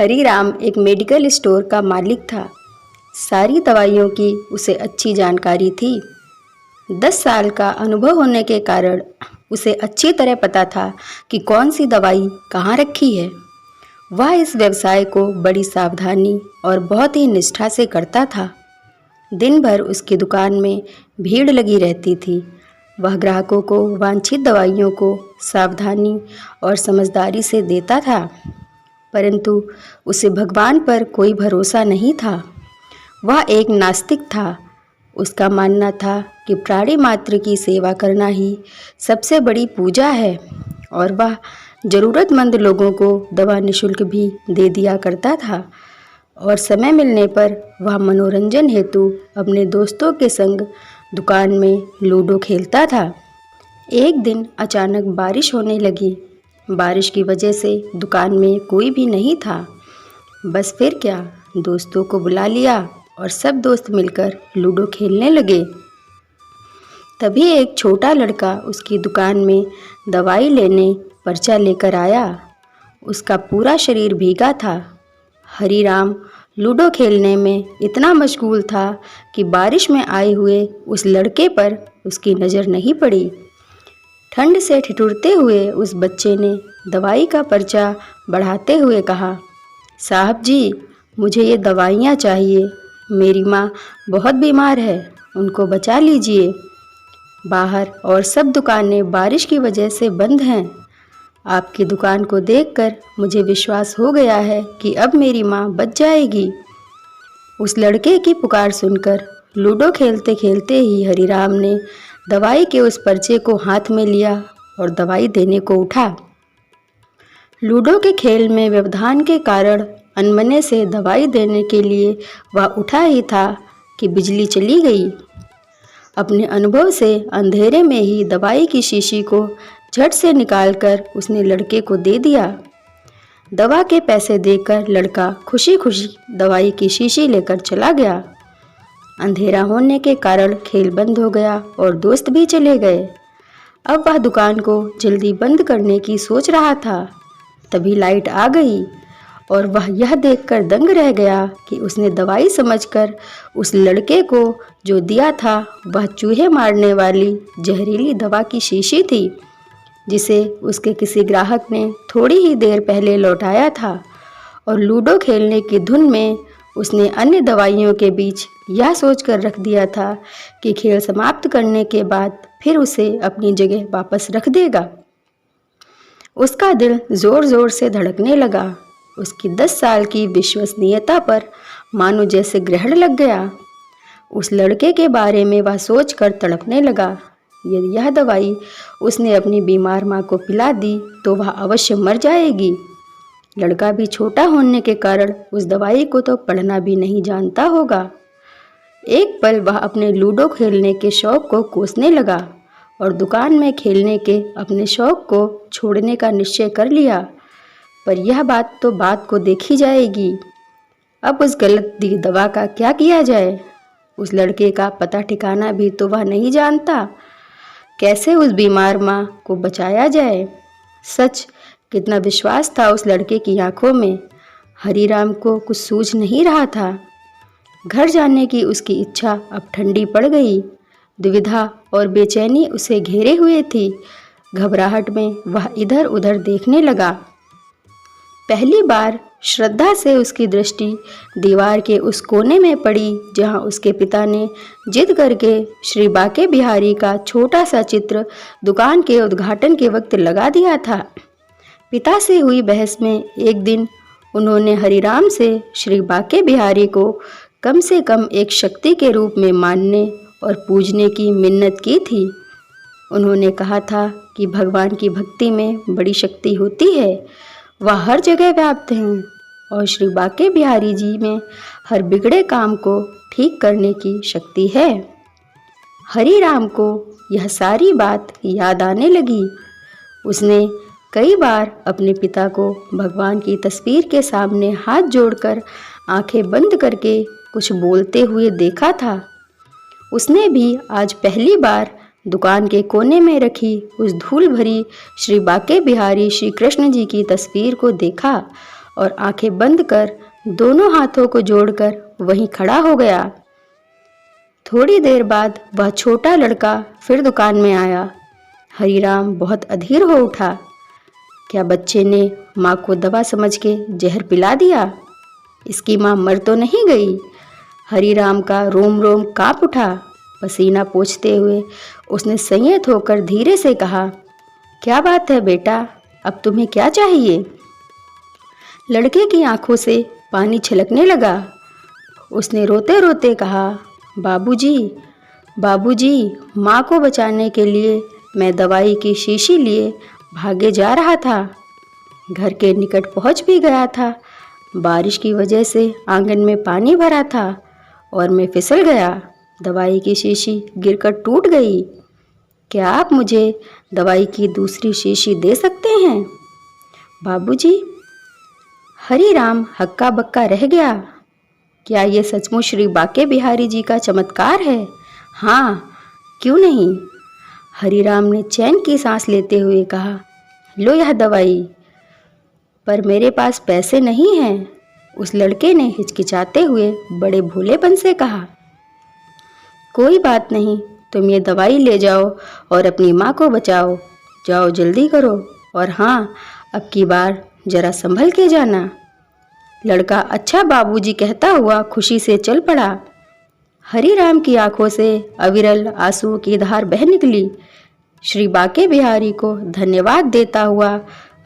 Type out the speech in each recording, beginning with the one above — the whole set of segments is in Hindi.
हरीराम एक मेडिकल स्टोर का मालिक था। सारी दवाइयों की उसे अच्छी जानकारी थी। 10 साल का अनुभव होने के कारण उसे अच्छी तरह पता था कि कौन सी दवाई कहाँ रखी है। वह इस व्यवसाय को बड़ी सावधानी और बहुत ही निष्ठा से करता था। दिन भर उसकी दुकान में भीड़ लगी रहती थी। वह ग्राहकों को वांछित दवाइयों को सावधानी और समझदारी से देता था, परंतु उसे भगवान पर कोई भरोसा नहीं था। वह एक नास्तिक था। उसका मानना था कि प्राणी मात्र की सेवा करना ही सबसे बड़ी पूजा है और वह ज़रूरतमंद लोगों को दवा निःशुल्क भी दे दिया करता था। और समय मिलने पर वह मनोरंजन हेतु अपने दोस्तों के संग दुकान में लूडो खेलता था। एक दिन अचानक बारिश होने लगी। बारिश की वजह से दुकान में कोई भी नहीं था। बस फिर क्या, दोस्तों को बुला लिया और सब दोस्त मिलकर लूडो खेलने लगे। तभी एक छोटा लड़का उसकी दुकान में दवाई लेने पर्चा लेकर आया। उसका पूरा शरीर भीगा था। हरीराम लूडो खेलने में इतना मशगूल था कि बारिश में आए हुए उस लड़के पर उसकी नज़र नहीं पड़ी। ठंड से ठिठुरते हुए उस बच्चे ने दवाई का पर्चा बढ़ाते हुए कहा, साहब जी, मुझे ये दवाइयाँ चाहिए। मेरी माँ बहुत बीमार है, उनको बचा लीजिए। बाहर और सब दुकानें बारिश की वजह से बंद हैं। आपकी दुकान को देखकर मुझे विश्वास हो गया है कि अब मेरी माँ बच जाएगी। उस लड़के की पुकार सुनकर लूडो खेलते खेलते ही हरीराम ने दवाई के उस पर्चे को हाथ में लिया और दवाई देने को उठा। लूडो के खेल में व्यवधान के कारण अनमने से दवाई देने के लिए वह उठा ही था कि बिजली चली गई। अपने अनुभव से अंधेरे में ही दवाई की शीशी को झट से निकालकर उसने लड़के को दे दिया। दवा के पैसे देकर लड़का खुशी खुशी दवाई की शीशी लेकर चला गया। अंधेरा होने के कारण खेल बंद हो गया और दोस्त भी चले गए। अब वह दुकान को जल्दी बंद करने की सोच रहा था, तभी लाइट आ गई और वह यह देखकर दंग रह गया कि उसने दवाई समझकर उस लड़के को जो दिया था वह चूहे मारने वाली जहरीली दवा की शीशी थी, जिसे उसके किसी ग्राहक ने थोड़ी ही देर पहले लौटाया था। और लूडो खेलने की धुन में उसने अन्य दवाइयों के बीच यह सोचकर रख दिया था कि खेल समाप्त करने के बाद फिर उसे अपनी जगह वापस रख देगा। उसका दिल ज़ोर ज़ोर से धड़कने लगा। उसकी 10 साल की विश्वसनीयता पर मानो जैसे ग्रहण लग गया। उस लड़के के बारे में वह सोचकर तड़पने लगा। यदि यह दवाई उसने अपनी बीमार माँ को पिला दी तो वह अवश्य मर जाएगी। लड़का भी छोटा होने के कारण उस दवाई को तो पढ़ना भी नहीं जानता होगा। एक पल वह अपने लूडो खेलने के शौक़ को कोसने लगा और दुकान में खेलने के अपने शौक़ को छोड़ने का निश्चय कर लिया। पर यह बात को देखी जाएगी। अब उस गलत दी दवा का क्या किया जाए? उस लड़के का पता ठिकाना भी तो वह नहीं जानता। कैसे उस बीमार माँ को बचाया जाए? सच, कितना विश्वास था उस लड़के की आंखों में। हरीराम को कुछ सूझ नहीं रहा था। घर जाने की उसकी इच्छा अब ठंडी पड़ गई। दुविधा और बेचैनी उसे घेरे हुए थी। घबराहट में वह इधर उधर देखने लगा। पहली बार श्रद्धा से उसकी दृष्टि दीवार के उस कोने में पड़ी जहां उसके पिता ने जिद करके श्री बाके बिहारी का छोटा सा चित्र दुकान के उद्घाटन के वक्त लगा दिया था। पिता से हुई बहस में एक दिन उन्होंने हरीराम से श्री बाके बिहारी को कम से कम एक शक्ति के रूप में मानने और पूजने की मिन्नत की थी। उन्होंने कहा था कि भगवान की भक्ति में बड़ी शक्ति होती है, वह हर जगह व्याप्त हैं और श्री बाके बिहारी जी में हर बिगड़े काम को ठीक करने की शक्ति है। हरीराम को यह सारी बात याद आने लगी। उसने कई बार अपने पिता को भगवान की तस्वीर के सामने हाथ जोड़कर आंखें बंद करके कुछ बोलते हुए देखा था। उसने भी आज पहली बार दुकान के कोने में रखी उस धूल भरी श्री बाके बिहारी श्री कृष्ण जी की तस्वीर को देखा और आंखें बंद कर दोनों हाथों को जोड़कर वहीं खड़ा हो गया। थोड़ी देर बाद वह छोटा लड़का फिर दुकान में आया। हरीराम बहुत अधीर हो उठा। क्या बच्चे ने माँ को दवा समझ के जहर पिला दिया? इसकी माँ मर तो नहीं गई? हरीराम का रोम रोम काँप उठा। पसीना पोंछते हुए उसने संयत होकर धीरे से कहा, क्या बात है बेटा, अब तुम्हें क्या चाहिए? लड़के की आंखों से पानी छलकने लगा। उसने रोते रोते कहा, बाबूजी, बाबूजी, माँ को बचाने के लिए मैं दवाई की शीशी लिए भागे जा रहा था। घर के निकट पहुँच भी गया था। बारिश की वजह से आंगन में पानी भरा था और मैं फिसल गया। दवाई की शीशी गिरकर टूट गई। क्या आप मुझे दवाई की दूसरी शीशी दे सकते हैं? बाबूजी। हरीराम हक्का बक्का रह गया। क्या ये सचमुच श्री बाके बिहारी जी का चमत्कार है? हाँ, क्यों नहीं? हरीराम ने चैन की सांस लेते हुए कहा, लो यह दवाई। पर मेरे पास पैसे नहीं हैं, उस लड़के ने हिचकिचाते हुए बड़े भोलेपन से कहा। कोई बात नहीं, तुम ये दवाई ले जाओ और अपनी माँ को बचाओ। जाओ जल्दी करो, और हाँ, अब की बार जरा संभल के जाना। लड़का अच्छा बाबूजी कहता हुआ खुशी से चल पड़ा। हरीराम की आंखों से अविरल आंसुओं की धार बह निकली। श्री बाके बिहारी को धन्यवाद देता हुआ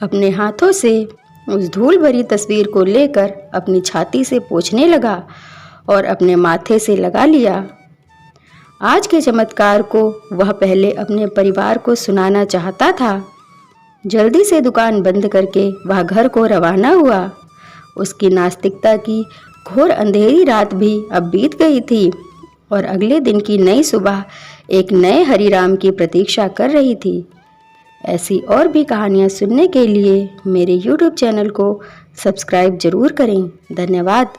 अपने हाथों से उस धूल भरी तस्वीर को लेकर अपनी छाती से पोंछने लगा और अपने माथे से लगा लिया। आज के चमत्कार को वह पहले अपने परिवार को सुनाना चाहता था। जल्दी से दुकान बंद करके वह घर को रवाना हुआ। उसकी नास्तिकता की घोर अंधेरी रात भी अब बीत गई थी और अगले दिन की नई सुबह एक नए हरीराम की प्रतीक्षा कर रही थी। ऐसी और भी कहानियाँ सुनने के लिए मेरे YouTube चैनल को सब्सक्राइब जरूर करें। धन्यवाद।